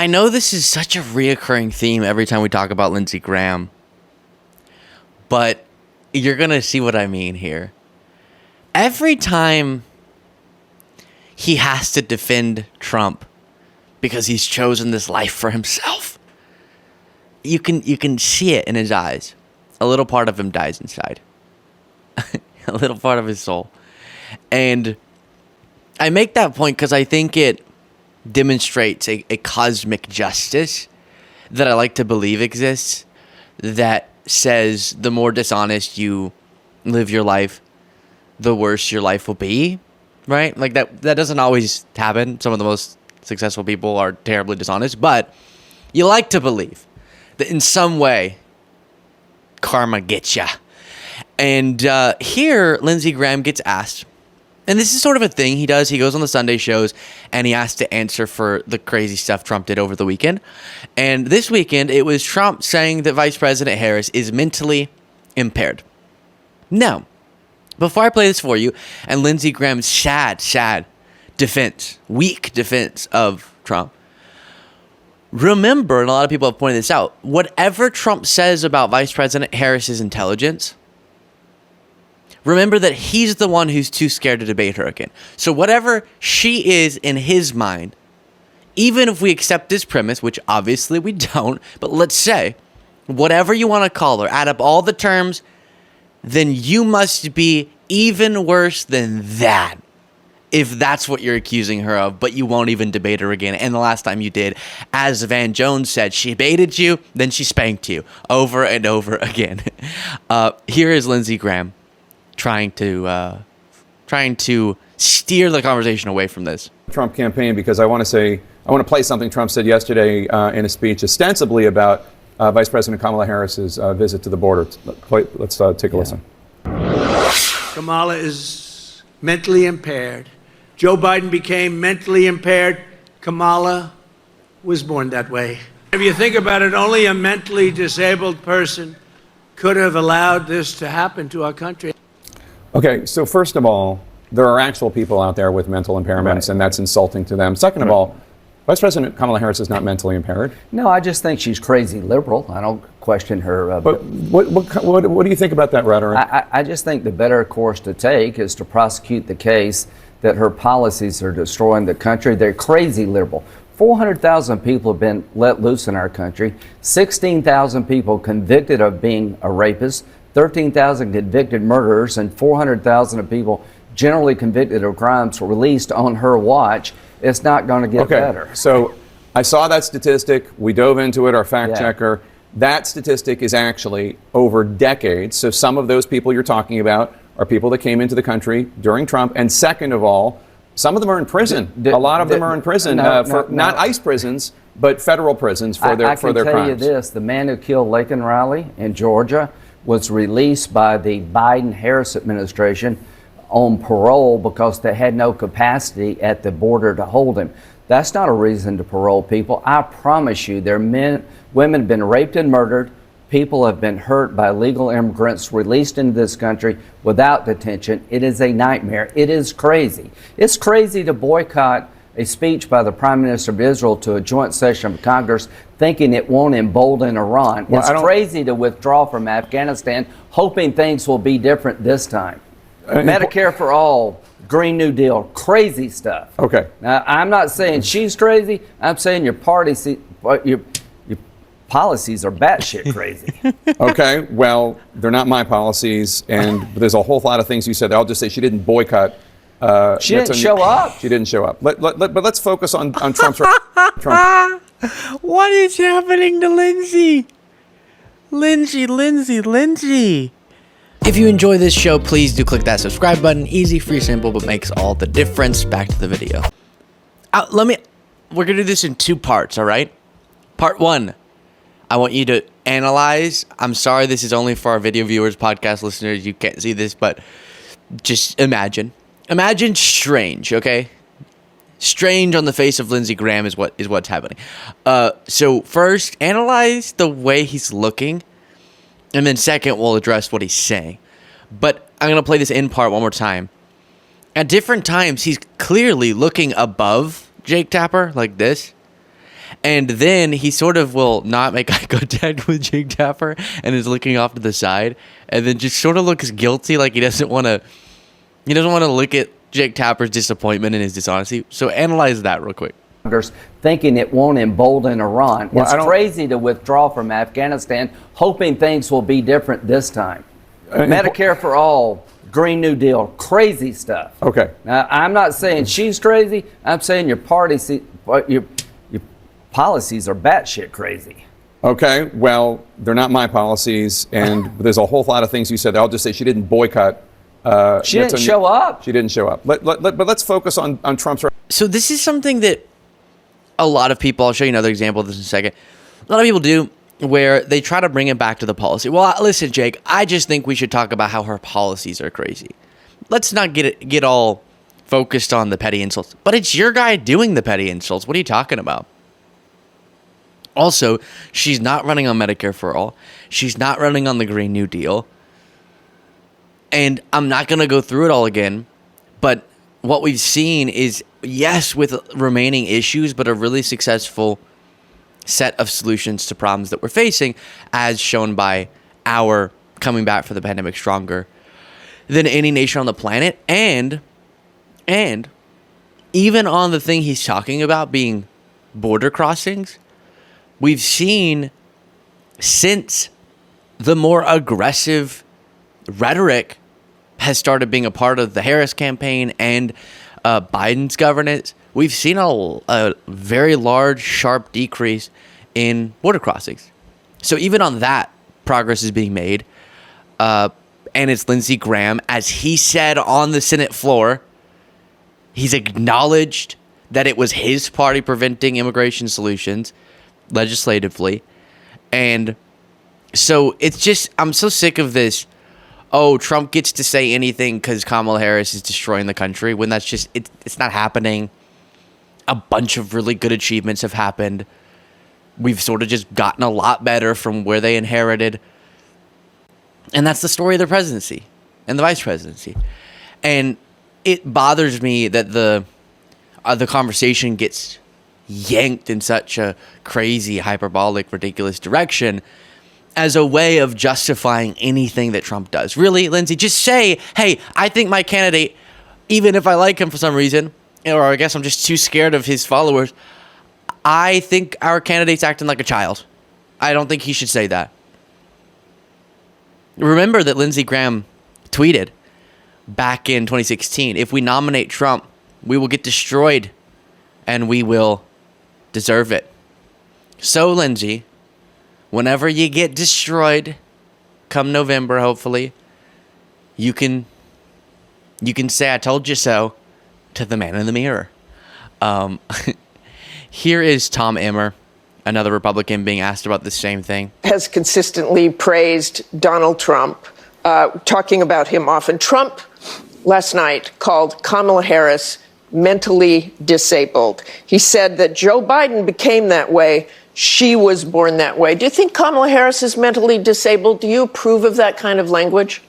I know this is such a reoccurring theme every time we talk about Lindsey Graham, but you're going to see what I mean here. Every time he has to defend Trump because he's chosen this life for himself, you can see it in his eyes. A little part of him dies inside. A little part of his soul. And I make that point because I think it demonstrates a cosmic justice that I like to believe exists, that says the more dishonest you live your life, the worse your life will be, right? Like that doesn't always happen. Some of the most successful people are terribly dishonest, but you like to believe that in some way karma gets ya. And here Lindsey Graham gets asked, and this is sort of a thing he does. He goes on the Sunday shows and he has to answer for the crazy stuff Trump did over the weekend. And this weekend, it was Trump saying that Vice President Harris is mentally impaired. Now, before I play this for you, and Lindsey Graham's sad defense, weak defense of Trump, remember, and a lot of people have pointed this out, whatever Trump says about Vice President Harris's intelligence, remember that he's the one who's too scared to debate her again. So whatever she is in his mind, even if we accept this premise, which obviously we don't, but let's say, whatever you want to call her, add up all the terms, then you must be even worse than that, if that's what you're accusing her of, but you won't even debate her again. And the last time you did, as Van Jones said, she baited you, then she spanked you over and over again. Here is Lindsey Graham trying to steer the conversation away from this Trump campaign, because I want to play something Trump said yesterday in a speech ostensibly about Vice President Kamala Harris's visit to the border. Let's take a listen. Kamala is mentally impaired. Joe Biden became mentally impaired. Kamala was born that way. If you think about it, only a mentally disabled person could have allowed this to happen to our country. Okay, so first of all, there are actual people out there with mental impairments, right, and that's insulting to them. Second of all, Vice President Kamala Harris is not mentally impaired. No, I just think she's crazy liberal. I don't question her. But what do you think about that rhetoric? I just think the better course to take is to prosecute the case that her policies are destroying the country. They're crazy liberal. 400,000 people have been let loose in our country. 16,000 people convicted of being a rapist. 13,000 convicted murderers, and 400,000 of people generally convicted of crimes released on her watch. It's not going to get better. So I saw that statistic. We dove into it, our fact checker. That statistic is actually over decades. So some of those people you're talking about are people that came into the country during Trump. And second of all, some of them are in prison. A lot of them are in prison, not ICE prisons, but federal prisons for their crimes. I can tell you this, the man who killed Laken Riley in Georgia was released by the Biden-Harris administration on parole because they had no capacity at the border to hold him. That's not a reason to parole people. I promise you, women have been raped and murdered. People have been hurt by illegal immigrants released into this country without detention. It is a nightmare. It is crazy. It's crazy to boycott a speech by the Prime Minister of Israel to a joint session of Congress thinking it won't embolden Iran. Well, it's crazy to withdraw from Afghanistan hoping things will be different this time. Medicare for all, Green New Deal, crazy stuff. Okay. Now, I'm not saying she's crazy. I'm saying your policies are batshit crazy. Okay, well, they're not my policies, and there's a whole lot of things you said. I'll just say she didn't boycott. She didn't show up. She didn't show up. But let's focus on Trump's. Trump. What is happening to Lindsey? Lindsey. If you enjoy this show, please do click that subscribe button. Easy, free, simple, but makes all the difference. Back to the video. We're going to do this in two parts, all right? Part one, I want you to analyze. I'm sorry, this is only for our video viewers, podcast listeners. You can't see this, but just imagine. Imagine strange, okay? Strange on the face of Lindsey Graham is what's happening. So first, analyze the way he's looking. And then second, we'll address what he's saying. But I'm going to play this in part one more time. At different times, he's clearly looking above Jake Tapper like this. And then he sort of will not make eye contact with Jake Tapper and is looking off to the side, and then just sort of looks guilty, like he doesn't want to look at Jake Tapper's disappointment and his dishonesty. So analyze that real quick. Thinking it won't embolden Iran. Well, it's crazy to withdraw from Afghanistan, hoping things will be different this time. Medicare for all, Green New Deal, crazy stuff. Okay. Now, I'm not saying she's crazy. I'm saying your policies are batshit crazy. Okay, well, they're not my policies, and there's a whole lot of things you said. I'll just say she didn't boycott. She didn't show up. She didn't show up. But let's focus on Trump's. So this is something that a lot of people, I'll show you another example of this in a second, a lot of people do, where they try to bring it back to the policy. Well, listen, Jake, I just think we should talk about how her policies are crazy. Let's not get all focused on the petty insults. But it's your guy doing the petty insults. What are you talking about? Also, she's not running on Medicare for all. She's not running on the Green New Deal. And I'm not going to go through it all again. But what we've seen is, yes, with remaining issues, but a really successful set of solutions to problems that we're facing, as shown by our coming back from the pandemic stronger than any nation on the planet. And even on the thing he's talking about being border crossings, we've seen, since the more aggressive rhetoric has started being a part of the Harris campaign and Biden's governance, we've seen a very large, sharp decrease in border crossings. So even on that, progress is being made. And it's Lindsey Graham, as he said on the Senate floor, he's acknowledged that it was his party preventing immigration solutions legislatively. And so it's just, I'm so sick of this, oh, Trump gets to say anything because Kamala Harris is destroying the country, when that's just, it's not happening. A bunch of really good achievements have happened. We've sort of just gotten a lot better from where they inherited. And that's the story of the presidency and the vice presidency. And it bothers me that the conversation gets yanked in such a crazy, hyperbolic, ridiculous direction as a way of justifying anything that Trump does. Really, Lindsey, just say, hey, I think my candidate, even if I like him for some reason, or I guess I'm just too scared of his followers, I think our candidate's acting like a child. I don't think he should say that. Remember that Lindsey Graham tweeted back in 2016, if we nominate Trump, we will get destroyed and we will deserve it. So, Lindsey, whenever you get destroyed, come November, hopefully, you can say, I told you so, to the man in the mirror. Here is Tom Emmer, another Republican, being asked about the same thing. Has consistently praised Donald Trump, talking about him often. Trump last night called Kamala Harris mentally disabled. He said that Joe Biden became that way. She was born that way. Do you think Kamala Harris is mentally disabled? Do you approve of that kind of language?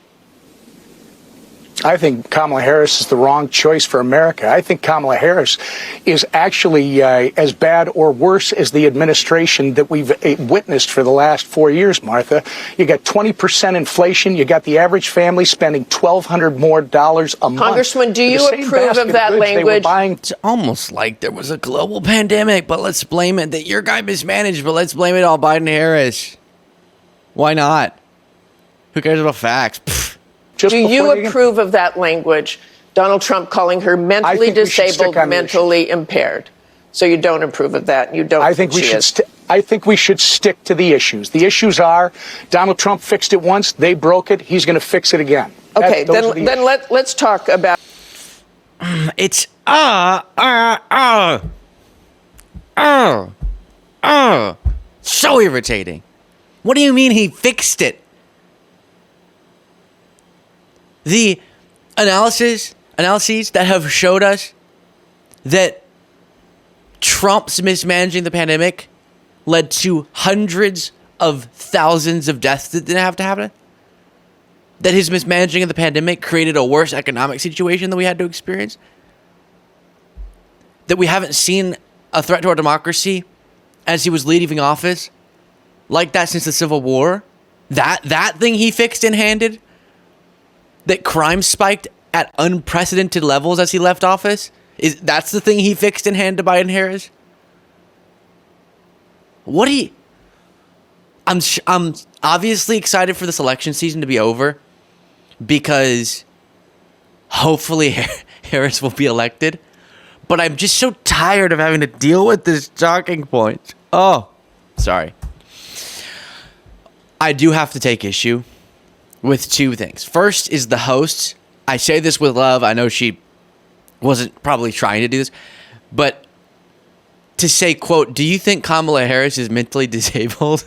I think Kamala Harris is the wrong choice for America. I think Kamala Harris is actually as bad or worse as the administration that we've witnessed for the last 4 years, Martha. You got 20% inflation. You got the average family spending $1,200 more a month. Congressman, do you approve of that language? It's almost like there was a global pandemic, but let's blame it that your guy mismanaged, but let's blame it all Biden-Harris. Why not? Who cares about facts? Pfft. Do you approve of that language? Donald Trump calling her mentally disabled, mentally impaired. So you don't approve of that. You don't. I think we should stick to the issues. The issues are Donald Trump fixed it once. They broke it. He's going to fix it again. Okay, then let's talk about. It's so irritating. What do you mean he fixed it? The analyses that have showed us that Trump's mismanaging the pandemic led to hundreds of thousands of deaths that didn't have to happen. That his mismanaging of the pandemic created a worse economic situation than we had to experience. That we haven't seen a threat to our democracy as he was leaving office, like that since the Civil War. That thing he fixed and handed, that crime spiked at unprecedented levels as he left office, that's the thing he fixed and handed to Biden-Harris? I'm obviously excited for this election season to be over because hopefully Harris will be elected. But I'm just so tired of having to deal with this talking point. Oh, sorry. I do have to take issue with two things. First is the host. I say this with love. I know she wasn't probably trying to do this. But to say, quote, do you think Kamala Harris is mentally disabled?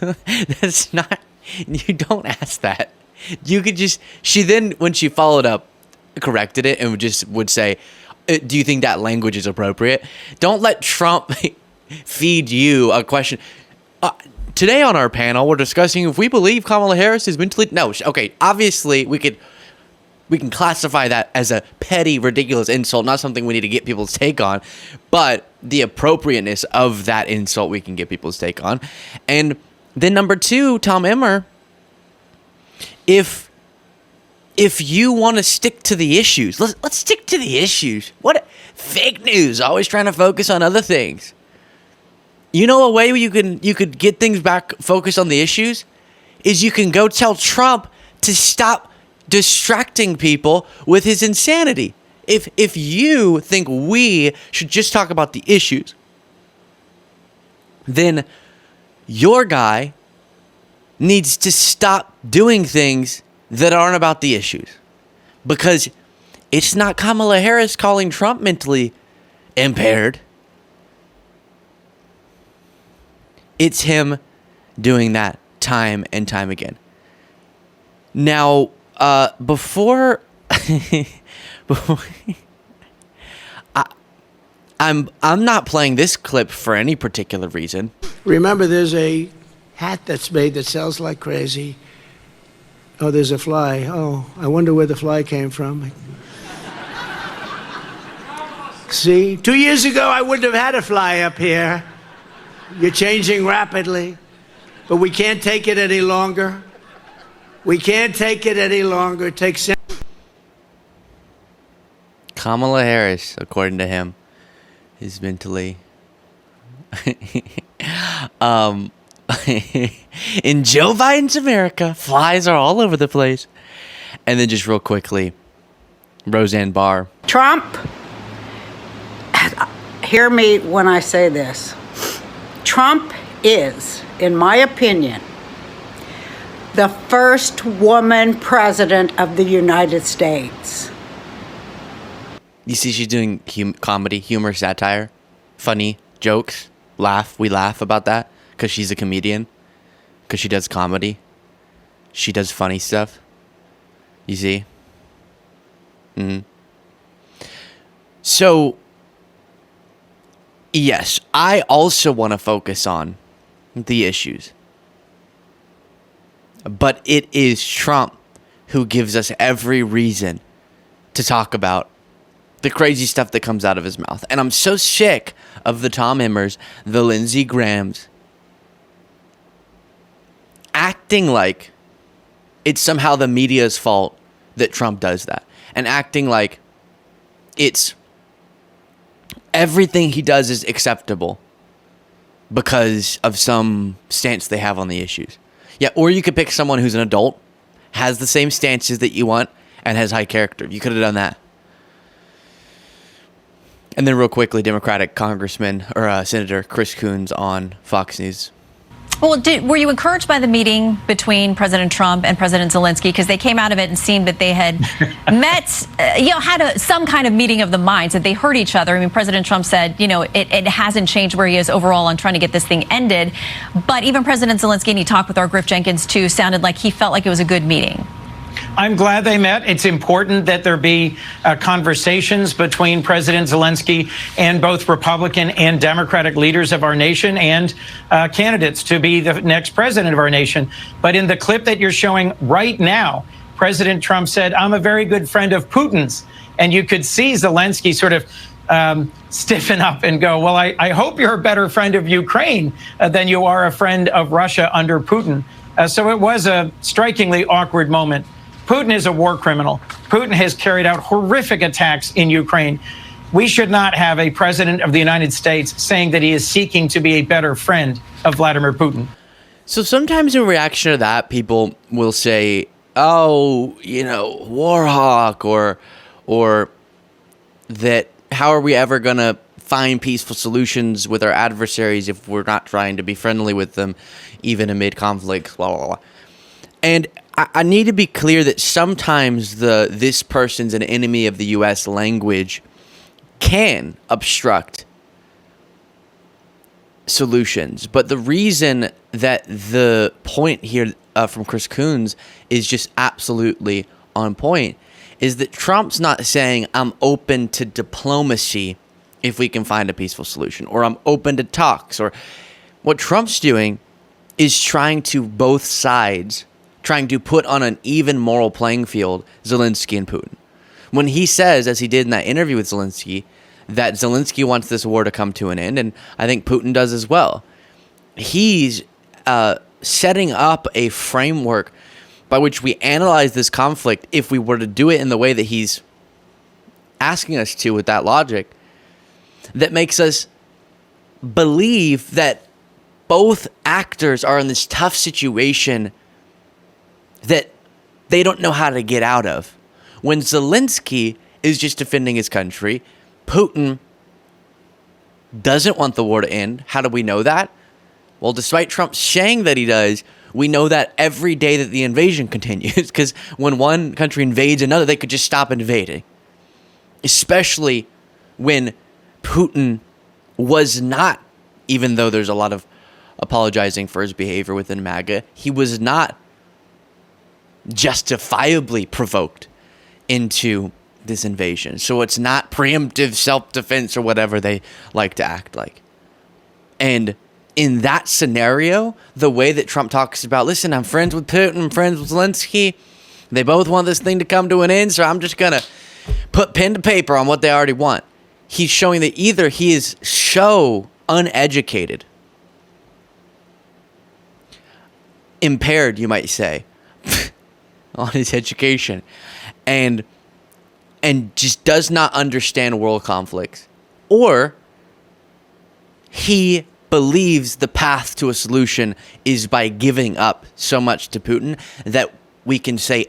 That's not, you don't ask that. You could just, she then, when she followed up, corrected it and would say, do you think that language is appropriate? Don't let Trump feed you a question. Today on our panel, we're discussing if we believe Kamala Harris is mentally... No, okay, obviously, we can classify that as a petty, ridiculous insult, not something we need to get people's take on, but the appropriateness of that insult we can get people's take on. And then number two, Tom Emmer, if you want to stick to the issues, let's stick to the issues. What fake news, always trying to focus on other things. You know, a way you could get things back focused on the issues is you can go tell Trump to stop distracting people with his insanity. If you think we should just talk about the issues, then your guy needs to stop doing things that aren't about the issues. Because it's not Kamala Harris calling Trump mentally impaired. It's him doing that time and time again. Now, before I'm not playing this clip for any particular reason. Remember, there's a hat that's made that sells like crazy. Oh, there's a fly. Oh, I wonder where the fly came from. See, 2 years ago, I wouldn't have had a fly up here. You're changing rapidly, but we can't take it any longer. We can't take it any longer. It takes... Kamala Harris, according to him, is mentally... in Joe Biden's America, flies are all over the place. And then just real quickly, Roseanne Barr. Trump, hear me when I say this. Trump is, in my opinion, the first woman president of the United States. You see she's doing comedy, humor, satire, funny jokes, we laugh about that because she's a comedian, because she does comedy, she does funny stuff, you see? So, yes, I also want to focus on the issues. But it is Trump who gives us every reason to talk about the crazy stuff that comes out of his mouth. And I'm so sick of the Tom Emmers, the Lindsey Grahams, acting like it's somehow the media's fault that Trump does that. And acting like it's everything he does is acceptable because of some stance they have on the issues. Yeah, or you could pick someone who's an adult, has the same stances that you want, and has high character. You could have done that. And then real quickly, Democratic Congressman or Senator Chris Coons on Fox News. Well, were you encouraged by the meeting between President Trump and President Zelenskyy? Because they came out of it and seemed that they had met, had some kind of meeting of the minds, that they heard each other. I mean, President Trump said, it hasn't changed where he is overall on trying to get this thing ended. But even President Zelenskyy, and he talked with our Griff Jenkins too, sounded like he felt like it was a good meeting. I'm glad they met. It's important that there be conversations between President Zelenskyy and both Republican and Democratic leaders of our nation and candidates to be the next president of our nation. But in the clip that you're showing right now, President Trump said, "I'm a very good friend of Putin's." And you could see Zelenskyy sort of stiffen up and go, well, I hope you're a better friend of Ukraine than you are a friend of Russia under Putin. So it was a strikingly awkward moment. Putin is a war criminal. Putin has carried out horrific attacks in Ukraine. We should not have a president of the United States saying that he is seeking to be a better friend of Vladimir Putin. So sometimes in reaction to that, people will say, oh, war hawk, or that how are we ever going to find peaceful solutions with our adversaries if we're not trying to be friendly with them, even amid conflicts, blah, blah, blah. And I need to be clear that sometimes this person's an enemy of the U.S. language can obstruct solutions. But the reason that the point here from Chris Coons is just absolutely on point is that Trump's not saying, I'm open to diplomacy if we can find a peaceful solution, or I'm open to talks. Or what Trump's doing is trying to put on an even moral playing field Zelenskyy and Putin. When he says, as he did in that interview with Zelenskyy, that Zelenskyy wants this war to come to an end, and I think Putin does as well, he's setting up a framework by which we analyze this conflict if we were to do it in the way that he's asking us to with that logic, that makes us believe that both actors are in this tough situation that they don't know how to get out of. When Zelenskyy is just defending his country, Putin doesn't want the war to end. How do we know that? Well, despite Trump saying that he does, we know that every day that the invasion continues, because when one country invades another, they could just stop invading. Especially when Putin was not, even though there's a lot of apologizing for his behavior within MAGA, he was not justifiably provoked into this invasion. So it's not preemptive self-defense or whatever they like to act like. And in that scenario, the way that Trump talks about, listen, I'm friends with Putin, I'm friends with Zelenskyy, they both want this thing to come to an end, so I'm just going to put pen to paper on what they already want. He's showing that either he is so uneducated, impaired, you might say, on his education, and just does not understand world conflicts, or he believes the path to a solution is by giving up so much to Putin that we can say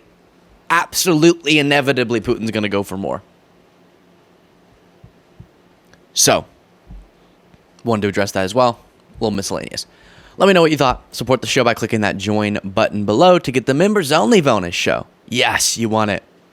absolutely inevitably Putin's going to go for more. So, wanted to address that as well. A little miscellaneous. Let me know what you thought. Support the show by clicking that join button below to get the members only bonus show. Yes, you want it.